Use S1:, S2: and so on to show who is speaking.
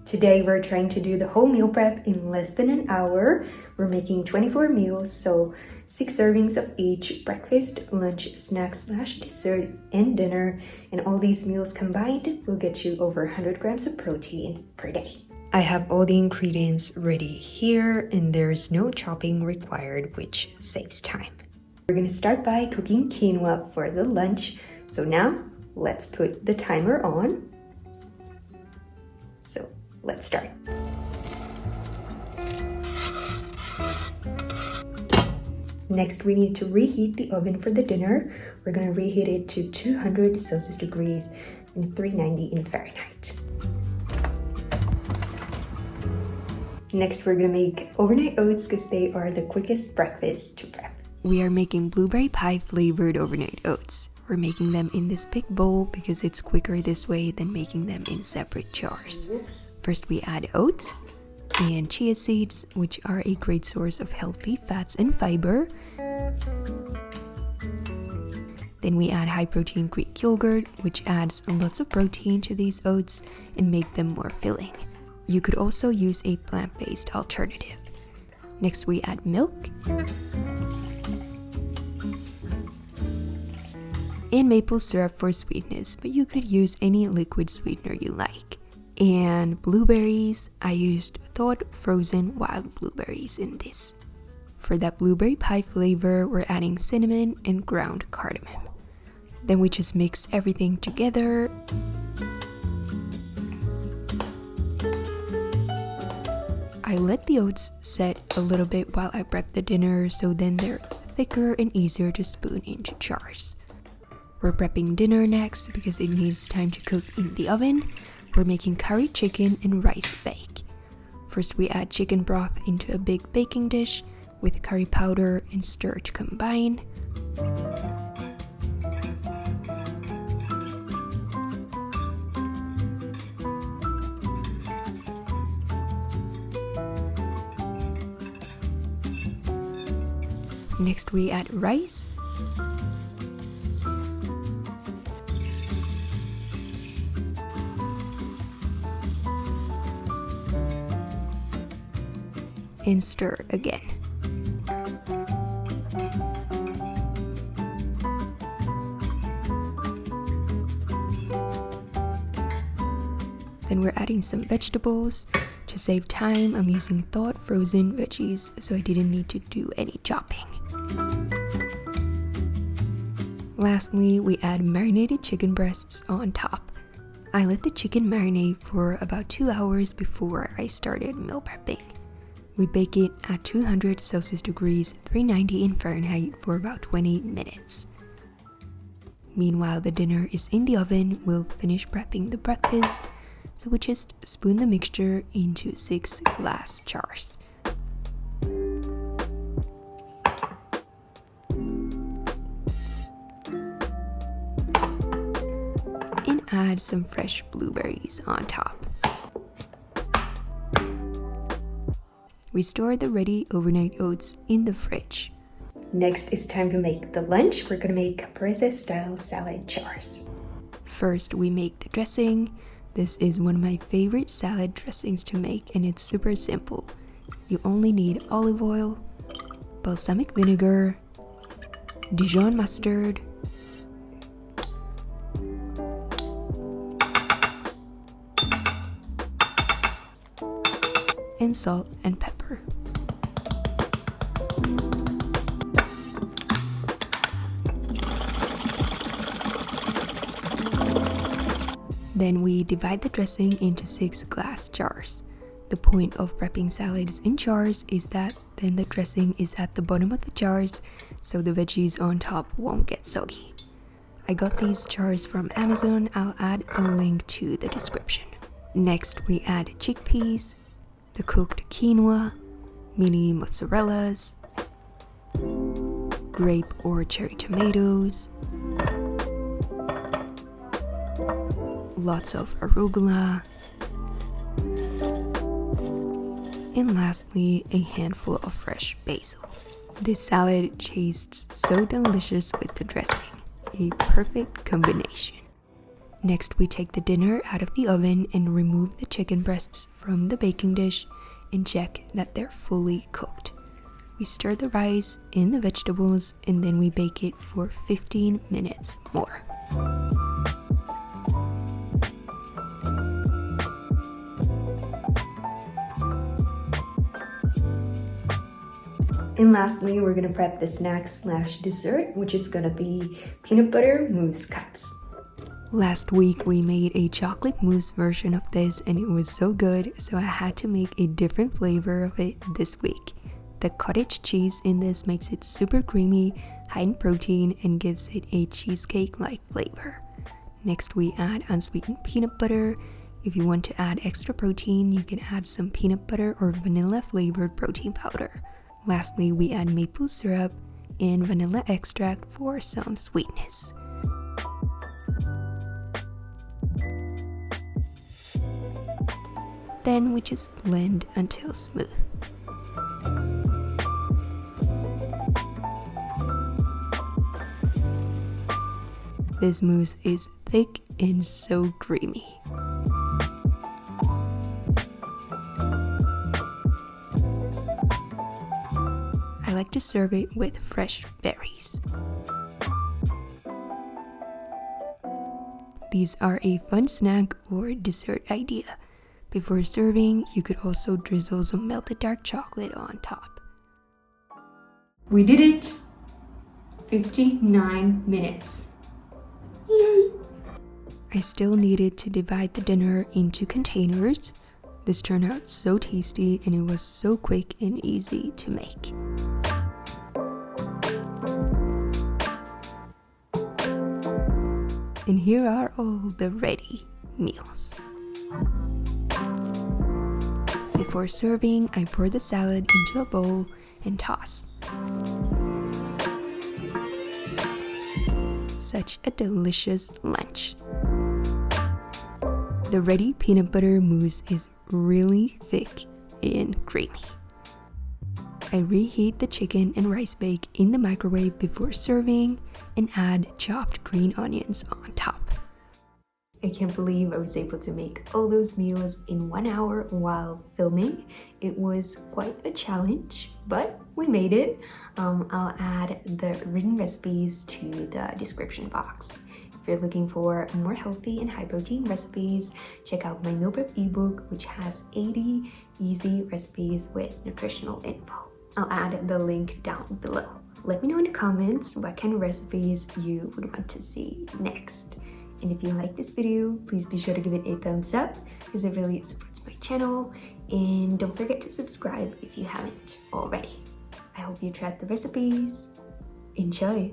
S1: Today we're trying to do the whole meal prep in less than an hour. We're making 24 meals, so 6 servings of each: breakfast, lunch, snack/dessert, and dinner. And all these meals combined will get you over 100 grams of protein per day. I have all the ingredients ready here, and there's no chopping required, which saves time. We're gonna start by cooking quinoa for the lunch. So now let's put the timer on. So let's start. Next, we need to reheat the oven for the dinner. We're gonna reheat it to 200 Celsius degrees and 390 in Fahrenheit. Next, we're gonna make overnight oats because they are the quickest breakfast to prep. We are making blueberry pie flavored overnight oats. We're making them in this big bowl because it's quicker this way than making them in separate jars. First, we add oats and chia seeds, which are a great source of healthy fats and fiber. Then we add high-protein Greek yogurt, which adds lots of protein to these oats and make them more filling. You could also use a plant-based alternative. Next, we add milk and maple syrup for sweetness, but you could use any liquid sweetener you like. And blueberries, I used thawed frozen wild blueberries in this. For that blueberry pie flavor, we're adding cinnamon and ground cardamom. Then we just mix everything together. I let the oats set a little bit while I prep the dinner, so then they're thicker and easier to spoon into jars. We're prepping dinner next because it needs time to cook in the oven. We're making curry chicken and rice bake. First, we add chicken broth into a big baking dish with curry powder and stir to combine. Next, we add rice. And stir again. Then we're adding some vegetables. To save time, I'm using thawed frozen veggies, so I didn't need to do any chopping. Lastly, we add marinated chicken breasts on top. I let the chicken marinate for about 2 hours before I started meal prepping. We bake it at 200 Celsius degrees, 390 in Fahrenheit for about 20 minutes. Meanwhile, the dinner is in the oven. We'll finish prepping the breakfast, so we just spoon the mixture into 6 glass jars. And add some fresh blueberries on top. We store the ready overnight oats in the fridge. Next, it's time to make the lunch. We're gonna make caprese-style salad jars. First, we make the dressing. This is one of my favorite salad dressings to make, and it's super simple. You only need olive oil, balsamic vinegar, Dijon mustard, and salt and pepper. Then we divide the dressing into 6 glass jars. The point of prepping salads in jars is that then the dressing is at the bottom of the jars, so the veggies on top won't get soggy. I got these jars from Amazon. I'll add the link to the description. Next, we add chickpeas, the cooked quinoa, mini mozzarellas, grape or cherry tomatoes, lots of arugula, and lastly, a handful of fresh basil. This salad tastes so delicious with the dressing, a perfect combination. Next, we take the dinner out of the oven and remove the chicken breasts from the baking dish and check that they're fully cooked. We stir the rice in the vegetables and then we bake it for 15 minutes more. And lastly, we're gonna prep the snack/dessert, which is gonna be peanut butter mousse cups. Last week, we made a chocolate mousse version of this and it was so good, so I had to make a different flavor of it this week. The cottage cheese in this makes it super creamy, high in protein, and gives it a cheesecake-like flavor. Next, we add unsweetened peanut butter. If you want to add extra protein, you can add some peanut butter or vanilla-flavored protein powder. Lastly, we add maple syrup and vanilla extract for some sweetness. Then we just blend until smooth. This mousse is thick and so creamy. I like to serve it with fresh berries. These are a fun snack or dessert idea. Before serving, you could also drizzle some melted dark chocolate on top. We did it! 59 minutes. I still needed to divide the dinner into containers. This turned out so tasty and it was so quick and easy to make. And here are all the ready meals. Before serving, I pour the salad into a bowl and toss. Such a delicious lunch. The ready peanut butter mousse is really thick and creamy. I reheat the chicken and rice bake in the microwave before serving and add chopped green onions on top. I can't believe I was able to make all those meals in 1 hour while filming. It was quite a challenge, but we made it. I'll add the written recipes to the description box. If you're looking for more healthy and high protein recipes, check out my meal prep ebook, which has 80 easy recipes with nutritional info. I'll add the link down below. Let me know in the comments what kind of recipes you would want to see next. And if you like this video, please be sure to give it a thumbs up because it really supports my channel. And don't forget to subscribe if you haven't already. I hope you tried the recipes. Enjoy!